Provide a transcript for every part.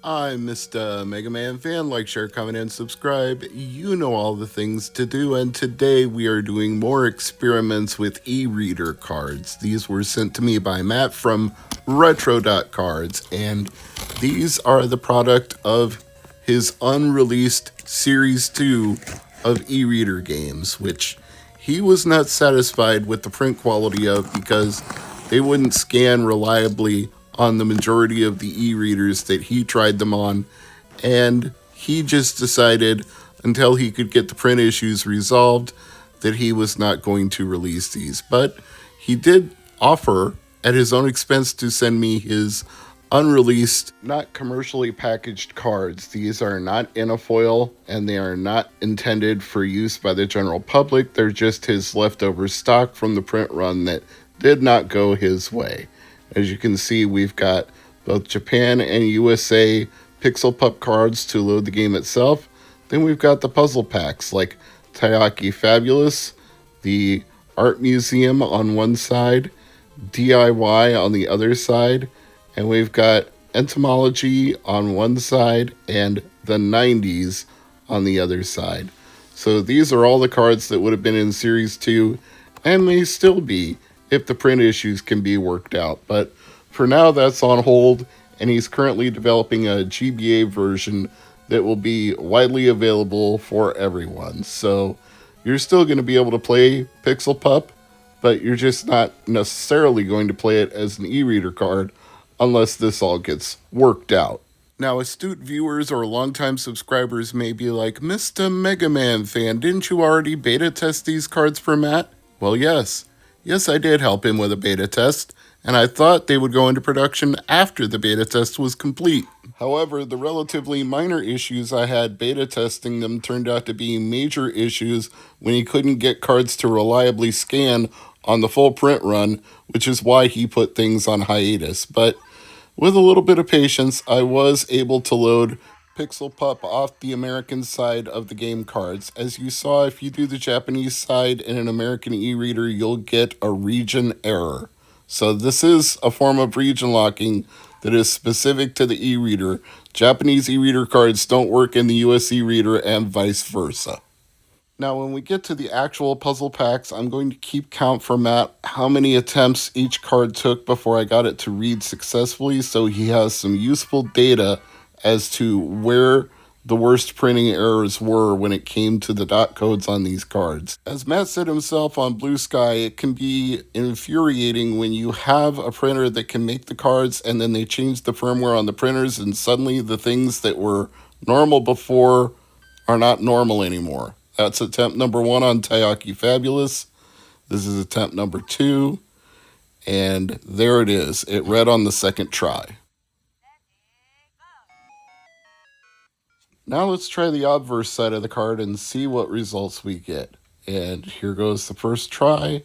I'm Mr. MegaManFan. Like, share, comment, and subscribe. You know all the things to do, and today we are doing more experiments with e-reader cards. These were sent to me by Matt from Retro.Cards, and these are the product of his unreleased Series 2 of e-reader games, which he was not satisfied with the print quality of because they wouldn't scan reliably on the majority of the e-readers that he tried them on, and he just decided until he could get the print issues resolved that he was not going to release these. But he did offer at his own expense to send me his unreleased, not commercially packaged cards. These are not in a foil and they are not intended for use by the general public. They're just his leftover stock from the print run that did not go his way. As you can see, we've got both Japan and USA Pixel Pup cards to load the game itself. Then we've got the puzzle packs like Taiyaki Fabulous, the Art Museum on one side, DIY on the other side, and we've got Entomology on one side and the 90s on the other side. So these are all the cards that would have been in Series 2 and may still be if the print issues can be worked out. But for now, that's on hold, and he's currently developing a GBA version that will be widely available for everyone. So you're still going to be able to play Pixel Pup, but you're just not necessarily going to play it as an e-reader card unless this all gets worked out. Now, astute viewers or longtime subscribers may be like, Mr. MegaManFan, didn't you already beta test these cards for Matt? Well, yes. Yes, I did help him with a beta test, and I thought they would go into production after the beta test was complete. However, the relatively minor issues I had beta testing them turned out to be major issues when he couldn't get cards to reliably scan on the full print run, which is why he put things on hiatus. But with a little bit of patience, I was able to load Pixel Pup off the American side of the game cards. As you saw, if you do the Japanese side in an American e-reader, you'll get a region error. So this is a form of region locking that is specific to the e-reader. Japanese e-reader cards don't work in the US e-reader and vice versa. Now, when we get to the actual puzzle packs, I'm going to keep count for Matt how many attempts each card took before I got it to read successfully, so he has some useful data as to where the worst printing errors were when it came to the dot codes on these cards. As Matt said himself on Blue Sky, it can be infuriating when you have a printer that can make the cards and then they change the firmware on the printers and suddenly the things that were normal before are not normal anymore. That's attempt number 1 on Taiyaki Fabulous. This is attempt number 2. And there it is. It read on the second try. Now let's try the obverse side of the card and see what results we get. And here goes the first try.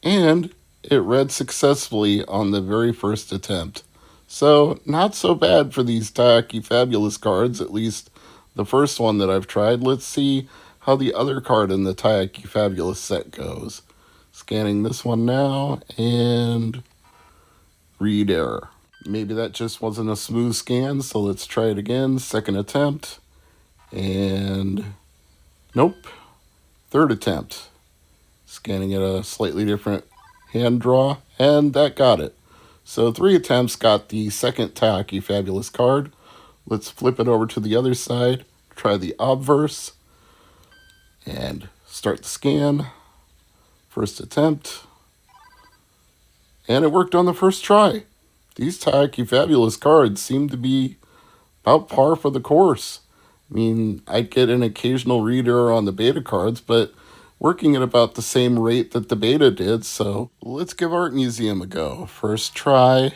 And it read successfully on the very first attempt. So not so bad for these Taiyaki Fabulous cards, at least the first one that I've tried. Let's see how the other card in the Taiyaki Fabulous set goes. Scanning this one now, and read error. Maybe that just wasn't a smooth scan, so let's try it again. Second attempt, and nope. Third attempt. Scanning at a slightly different hand draw, and that got it. So 3 attempts got the second Taiyaki Fabulous card. Let's flip it over to the other side, try the obverse, and start the scan. First attempt. And it worked on the first try. These Taiyaki Fabulous cards seem to be about par for the course. I mean, I'd get an occasional read error on the beta cards, but working at about the same rate that the beta did, so let's give Art Museum a go. First try,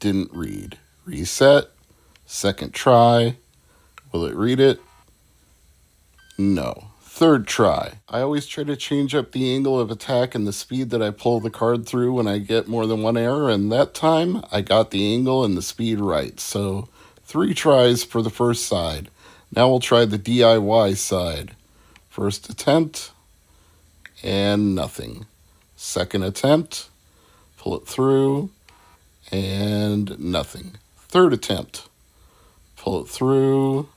didn't read. Reset. Second try. Will it read it? No. Third try. I always try to change up the angle of attack and the speed that I pull the card through when I get more than one error, and that time I got the angle and the speed right. So 3 tries for the first side. Now we'll try the DIY side. First attempt, and nothing. Second attempt, pull it through, and nothing. Third attempt, Pull it through.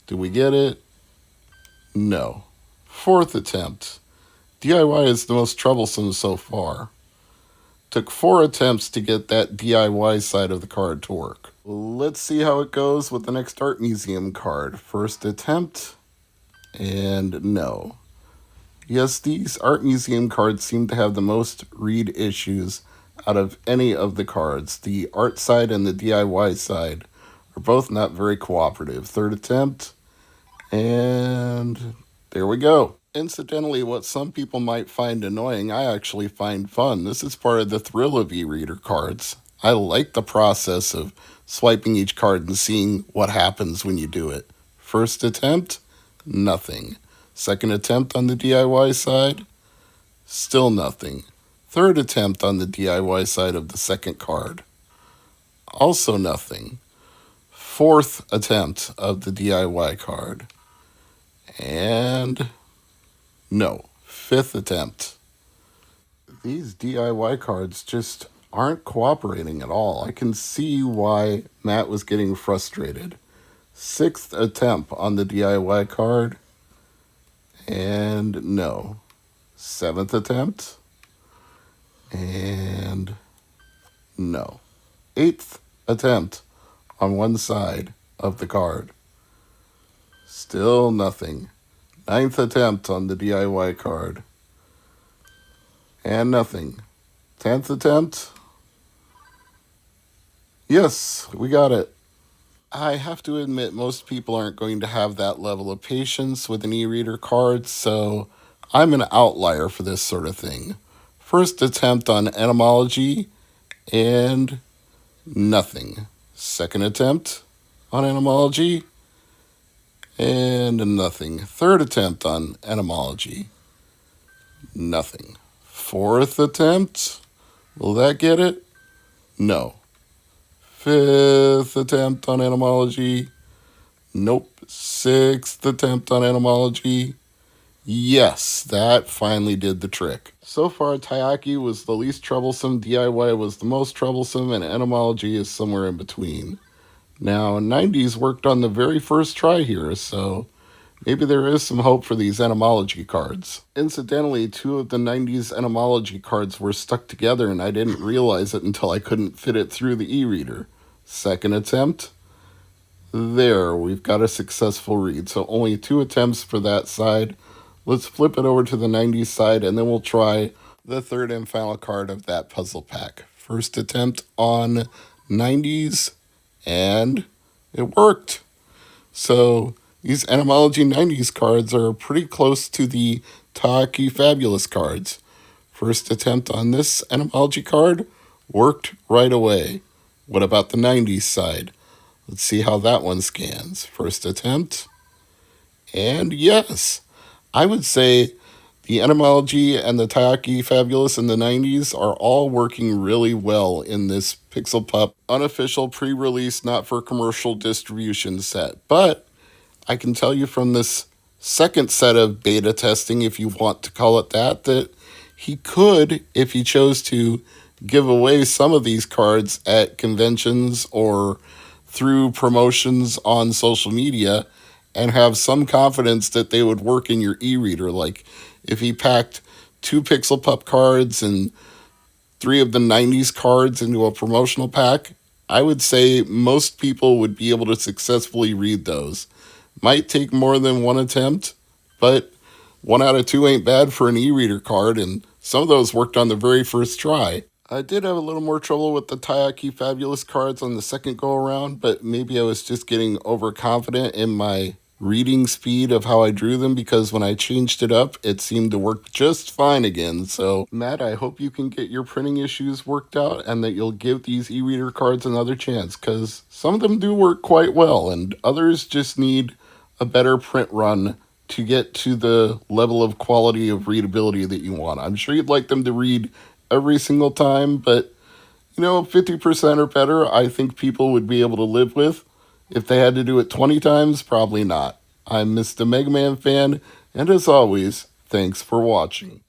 Do we get it? No. Fourth attempt. DIY is the most troublesome so far. Took 4 attempts to get that DIY side of the card to work. Let's see how it goes with the next art museum card. First attempt, and no. Yes, these art museum cards seem to have the most read issues out of any of the cards. The art side and the DIY side are both not very cooperative. Third attempt, and there we go. Incidentally, what some people might find annoying, I actually find fun. This is part of the thrill of e-reader cards. I like the process of swiping each card and seeing what happens when you do it. First attempt, nothing. Second attempt on the DIY side, still nothing. Third attempt on the DIY side of the second card, also nothing. Fourth attempt of the DIY card, and no. Fifth attempt. These DIY cards just aren't cooperating at all. I can see why Matt was getting frustrated. Sixth attempt on the DIY card, and no. Seventh attempt, and no. Eighth attempt on one side of the card, still nothing. Ninth attempt on the DIY card, and nothing. 10th attempt. Yes, we got it. I have to admit, most people aren't going to have that level of patience with an e-reader card, so I'm an outlier for this sort of thing. First attempt on etymology, and nothing. Second attempt on etymology, and nothing. Third attempt on etymology, nothing. Fourth attempt, will that get it? No. Fifth attempt on etymology, nope. Sixth attempt on etymology, yes, that finally did the trick. So far, Taiyaki was the least troublesome, DIY was the most troublesome, and etymology is somewhere in between. Now, 90s worked on the very first try here, so maybe there is some hope for these etymology cards. Incidentally, 2 of the 90s etymology cards were stuck together, and I didn't realize it until I couldn't fit it through the e-reader. Second attempt. There, we've got a successful read. So only 2 attempts for that side. Let's flip it over to the 90s side, and then we'll try the third and final card of that puzzle pack. First attempt on 90s. And it worked. So these etymology 90s cards are pretty close to the Taiyaki Fabulous cards. First attempt on this etymology card worked right away. What about the 90s side? Let's see how that one scans. First attempt. And yes, I would say the etymology and the Taiyaki Fabulous in the 90s are all working really well in this Pixel Pup unofficial pre-release, not for commercial distribution set. But I can tell you from this second set of beta testing, if you want to call it that, that he could, if he chose to, give away some of these cards at conventions or through promotions on social media and have some confidence that they would work in your e-reader. Like if he packed 2 Pixel Pup cards and 3 of the 90s cards into a promotional pack, I would say most people would be able to successfully read those. Might take more than 1 attempt, but 1 out of 2 ain't bad for an e-reader card, and some of those worked on the very first try. I did have a little more trouble with the Taiyaki Fabulous cards on the second go-around, but maybe I was just getting overconfident in my reading speed of how I drew them, because when I changed it up, it seemed to work just fine again. So, Matt, I hope you can get your printing issues worked out and that you'll give these e-reader cards another chance, because some of them do work quite well, and others just need a better print run to get to the level of quality of readability that you want. I'm sure you'd like them to read every single time, but 50% or better, I think people would be able to live with. If they had to do it 20 times, probably not. I'm Mr. MegaManFan, and as always, thanks for watching.